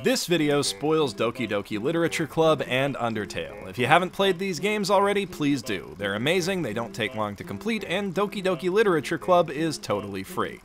This video spoils Doki Doki Literature Club and Undertale. If you haven't played these games already, please do. They're amazing, they don't take long to complete, and Doki Doki Literature Club is totally free.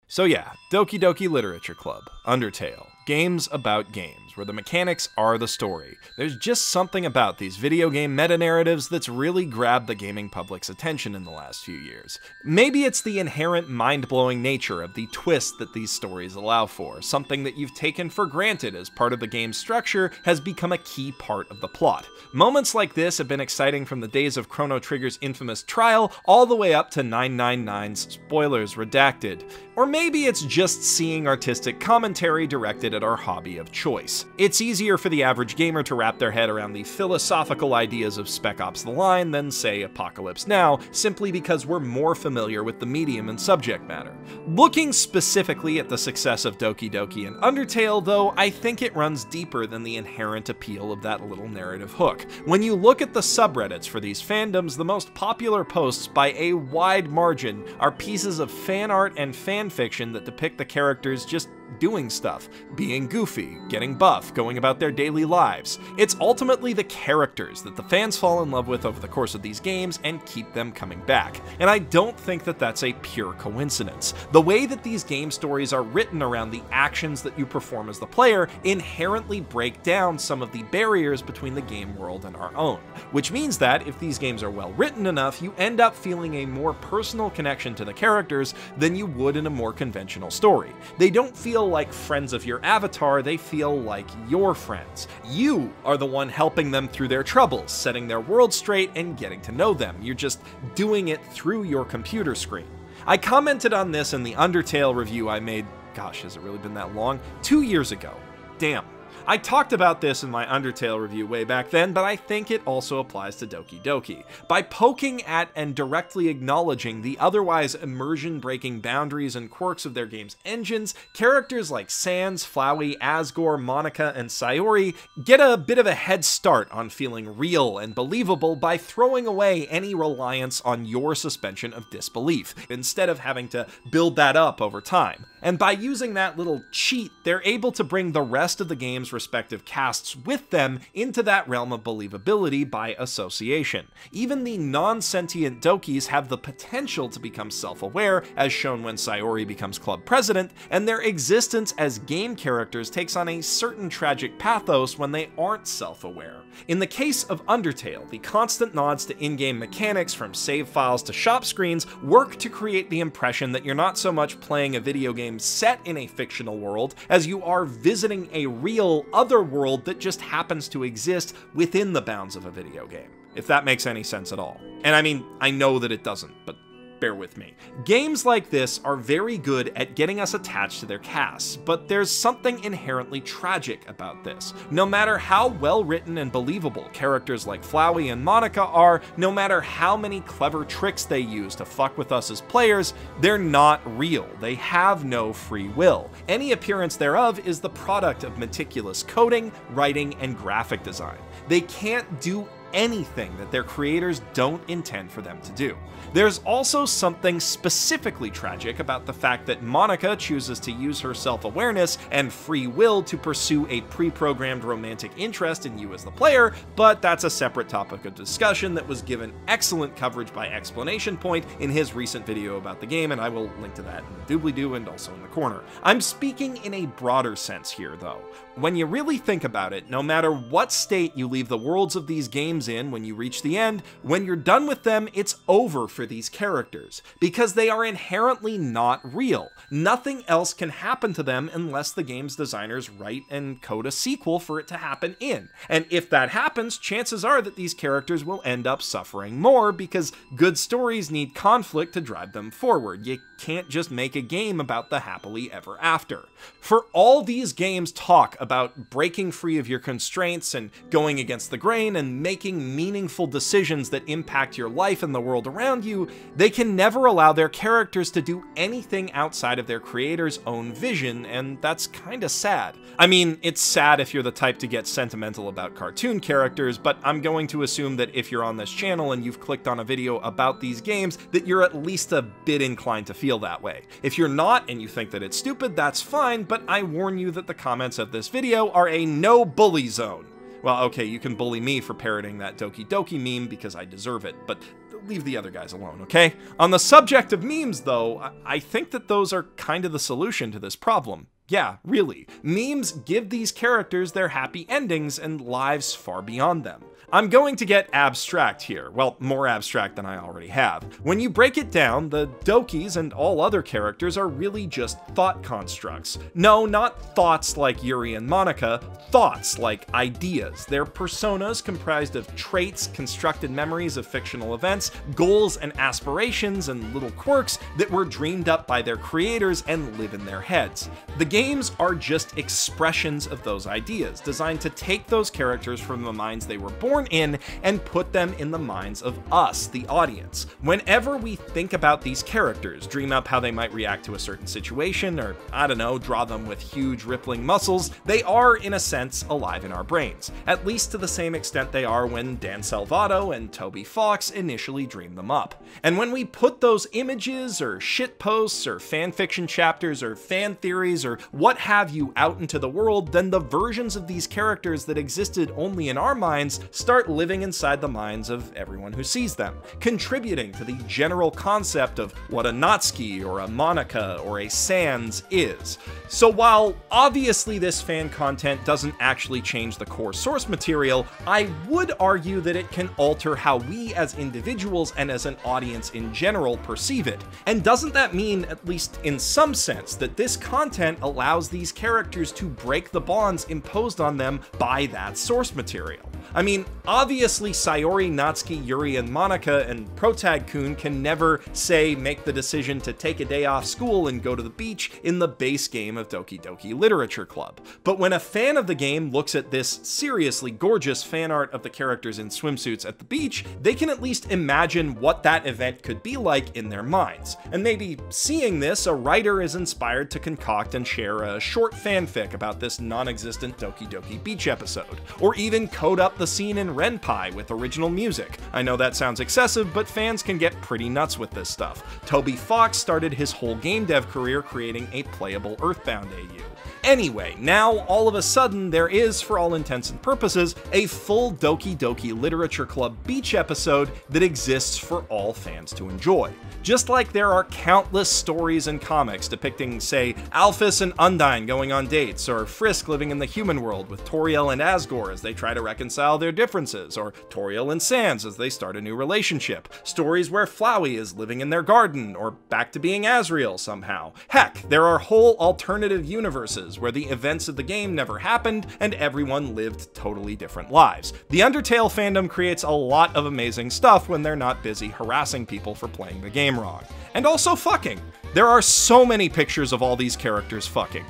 So yeah, Doki Doki Literature Club, Undertale, games about games, where the mechanics are the story. There's just something about these video game meta-narratives that's really grabbed the gaming public's attention in the last few years. Maybe it's the inherent mind-blowing nature of the twist that these stories allow for. Something that you've taken for granted as part of the game's structure has become a key part of the plot. Moments like this have been exciting from the days of Chrono Trigger's infamous trial all the way up to 999's spoilers redacted. Or maybe it's just seeing artistic commentary directed at our hobby of choice. It's easier for the average gamer to wrap their head around the philosophical ideas of Spec Ops: The Line than, say, Apocalypse Now, simply because we're more familiar with the medium and subject matter. Looking specifically at the success of Doki Doki and Undertale, though, I think it runs deeper than the inherent appeal of that little narrative hook. When you look at the subreddits for these fandoms, the most popular posts by a wide margin are pieces of fan art and fan fiction that depict the characters just doing stuff, being goofy, getting buff, going about their daily lives. It's ultimately the characters that the fans fall in love with over the course of these games and keep them coming back. And I don't think that that's a pure coincidence. The way that these game stories are written around the actions that you perform as the player inherently break down some of the barriers between the game world and our own, which means that if these games are well written enough, you end up feeling a more personal connection to the characters than you would in a more conventional story. They don't feel like friends of your avatar, they feel like your friends. You are the one helping them through their troubles, setting their world straight and getting to know them. You're just doing it through your computer screen. I commented on this in the Undertale review I made, gosh, has it really been that long? 2 years ago. Damn. I talked about this in my Undertale review way back then, but I think it also applies to Doki Doki. By poking at and directly acknowledging the otherwise immersion-breaking boundaries and quirks of their game's engines, characters like Sans, Flowey, Asgore, Monica, and Sayori get a bit of a head start on feeling real and believable by throwing away any reliance on your suspension of disbelief, instead of having to build that up over time. And by using that little cheat, they're able to bring the rest of the game's respective casts with them into that realm of believability by association. Even the non-sentient Dokis have the potential to become self-aware, as shown when Sayori becomes club president, and their existence as game characters takes on a certain tragic pathos when they aren't self-aware. In the case of Undertale, the constant nods to in-game mechanics from save files to shop screens work to create the impression that you're not so much playing a video game set in a fictional world as you are visiting a real other world that just happens to exist within the bounds of a video game, if that makes any sense at all. And I mean, I know that it doesn't, but bear with me. Games like this are very good at getting us attached to their casts, but there's something inherently tragic about this. No matter how well written and believable characters like Flowey and Monica are, no matter how many clever tricks they use to fuck with us as players, they're not real. They have no free will. Any appearance thereof is the product of meticulous coding, writing, and graphic design. They can't do anything that their creators don't intend for them to do. There's also something specifically tragic about the fact that Monica chooses to use her self-awareness and free will to pursue a pre-programmed romantic interest in you as the player, but that's a separate topic of discussion that was given excellent coverage by Explanation Point in his recent video about the game, and I will link to that in the doobly-doo and also in the corner. I'm speaking in a broader sense here, though. When you really think about it, no matter what state you leave the worlds of these games in when you reach the end, when you're done with them, it's over for these characters, because they are inherently not real. Nothing else can happen to them unless the game's designers write and code a sequel for it to happen in. And if that happens, chances are that these characters will end up suffering more, because good stories need conflict to drive them forward. You can't just make a game about the happily ever after. For all these games talk about breaking free of your constraints and going against the grain and making meaningful decisions that impact your life and the world around you, they can never allow their characters to do anything outside of their creator's own vision, and that's kinda sad. I mean, it's sad if you're the type to get sentimental about cartoon characters, but I'm going to assume that if you're on this channel and you've clicked on a video about these games, that you're at least a bit inclined to feel feel that way. If you're not and you think that it's stupid, that's fine, but I warn you that the comments of this video are a no bully zone. Well, okay, you can bully me for parroting that Doki Doki meme because I deserve it, but leave the other guys alone, okay? On the subject of memes, though, I think that those are kind of the solution to this problem. Yeah, really. Memes give these characters their happy endings and lives far beyond them. I'm going to get abstract here. Well, more abstract than I already have. When you break it down, the Dokis and all other characters are really just thought constructs. No, not thoughts like Yuri and Monica, thoughts like ideas. They're personas comprised of traits, constructed memories of fictional events, goals and aspirations, and little quirks that were dreamed up by their creators and live in their heads. The games are just expressions of those ideas, designed to take those characters from the minds they were born in and put them in the minds of us, the audience. Whenever we think about these characters, dream up how they might react to a certain situation, or, I don't know, draw them with huge rippling muscles, they are, in a sense, alive in our brains. At least to the same extent they are when Dan Salvato and Toby Fox initially dreamed them up. And when we put those images, or shitposts, or fanfiction chapters, or fan theories, or what have you out into the world, then the versions of these characters that existed only in our minds start living inside the minds of everyone who sees them, contributing to the general concept of what a Natsuki or a Monica or a Sans is. So while obviously this fan content doesn't actually change the core source material, I would argue that it can alter how we as individuals and as an audience in general perceive it. And doesn't that mean, at least in some sense, that this content allows these characters to break the bonds imposed on them by that source material? I mean, obviously Sayori, Natsuki, Yuri, and Monica and Protag-kun can never, say, make the decision to take a day off school and go to the beach in the base game of Doki Doki Literature Club. But when a fan of the game looks at this seriously gorgeous fan art of the characters in swimsuits at the beach, they can at least imagine what that event could be like in their minds. And maybe seeing this, a writer is inspired to concoct and share a short fanfic about this non-existent Doki Doki beach episode, or even code up the scene in Renpai with original music. I know that sounds excessive, but fans can get pretty nuts with this stuff. Toby Fox started his whole game dev career creating a playable Earthbound AU. Anyway, now all of a sudden there is, for all intents and purposes, a full Doki Doki Literature Club beach episode that exists for all fans to enjoy. Just like there are countless stories and comics depicting, say, Alphys and Undyne going on dates, or Frisk living in the human world with Toriel and Asgore as they try to reconcile their differences, or Toriel and Sans as they start a new relationship, stories where Flowey is living in their garden, or back to being Asriel somehow. Heck, there are whole alternative universes where the events of the game never happened and everyone lived totally different lives. The Undertale fandom creates a lot of amazing stuff when they're not busy harassing people for playing the game wrong. And also fucking. There are so many pictures of all these characters fucking.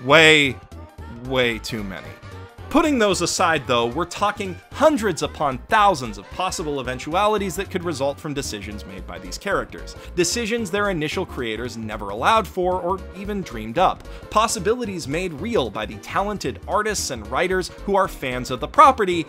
Way too many. Putting those aside though, we're talking hundreds upon thousands of possible eventualities that could result from decisions made by these characters. Decisions their initial creators never allowed for or even dreamed up. Possibilities made real by the talented artists and writers who are fans of the property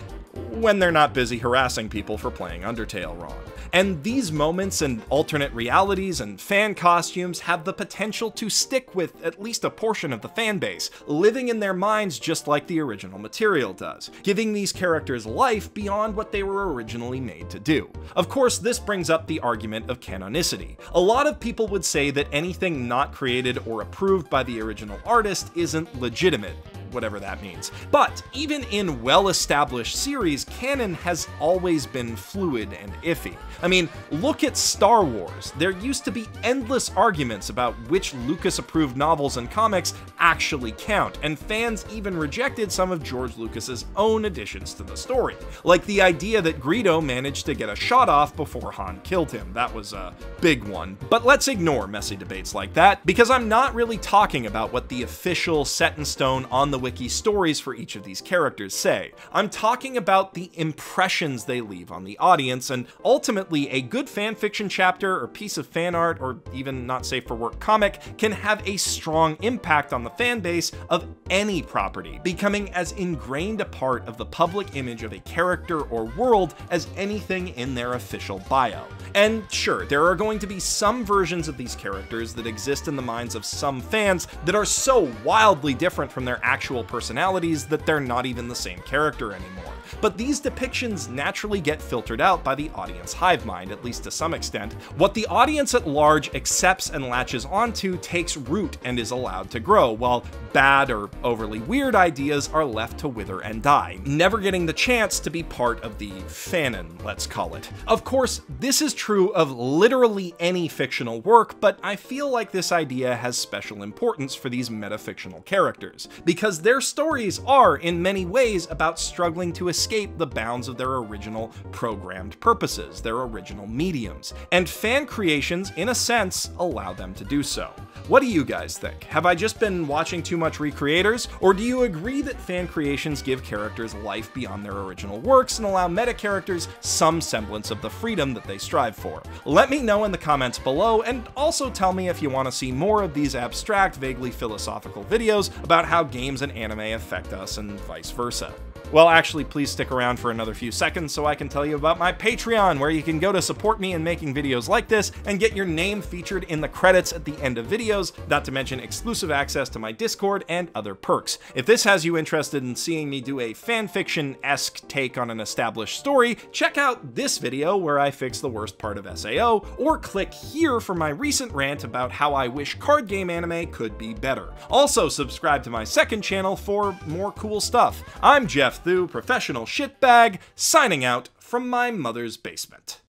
when they're not busy harassing people for playing Undertale wrong. And these moments and alternate realities and fan costumes have the potential to stick with at least a portion of the fan base, living in their minds just like the original material does, giving these characters life beyond what they were originally made to do. Of course, this brings up the argument of canonicity. A lot of people would say that anything not created or approved by the original artist isn't legitimate, whatever that means. But even in well-established series, canon has always been fluid and iffy. I mean, look at Star Wars. There used to be endless arguments about which Lucas-approved novels and comics actually count, and fans even rejected some of George Lucas's own additions to the story, like the idea that Greedo managed to get a shot off before Han killed him. That was a big one. But let's ignore messy debates like that, because I'm not really talking about what the official set-in-stone on the wiki stories for each of these characters say. I'm talking about the impressions they leave on the audience, and ultimately a good fanfiction chapter or piece of fan art or even not safe for work comic can have a strong impact on the fan base of any property, becoming as ingrained a part of the public image of a character or world as anything in their official bio. And sure, there are going to be some versions of these characters that exist in the minds of some fans that are so wildly different from their actual personalities that they're not even the same character anymore. But these depictions naturally get filtered out by the audience hive mind, at least to some extent. What the audience at large accepts and latches onto takes root and is allowed to grow, while bad or overly weird ideas are left to wither and die, never getting the chance to be part of the fanon, let's call it. Of course, this is true of literally any fictional work, but I feel like this idea has special importance for these metafictional characters, because their stories are, in many ways, about struggling to escape the bounds of their original programmed purposes, their original mediums, and fan creations, in a sense, allow them to do so. What do you guys think? Have I just been watching too much Recreators, or do you agree that fan creations give characters life beyond their original works and allow meta characters some semblance of the freedom that they strive for? Let me know in the comments below, and also tell me if you want to see more of these abstract, vaguely philosophical videos about how games and anime affect us and vice versa. Well, actually, please stick around for another few seconds so I can tell you about my Patreon, where you can go to support me in making videos like this and get your name featured in the credits at the end of videos, not to mention exclusive access to my Discord and other perks. If this has you interested in seeing me do a fanfiction-esque take on an established story, check out this video where I fix the worst part of SAO, or click here for my recent rant about how I wish card game anime could be better. Also, subscribe to my second channel for more cool stuff. I'm Geoff Thew, professional shitbag, signing out from my mother's basement.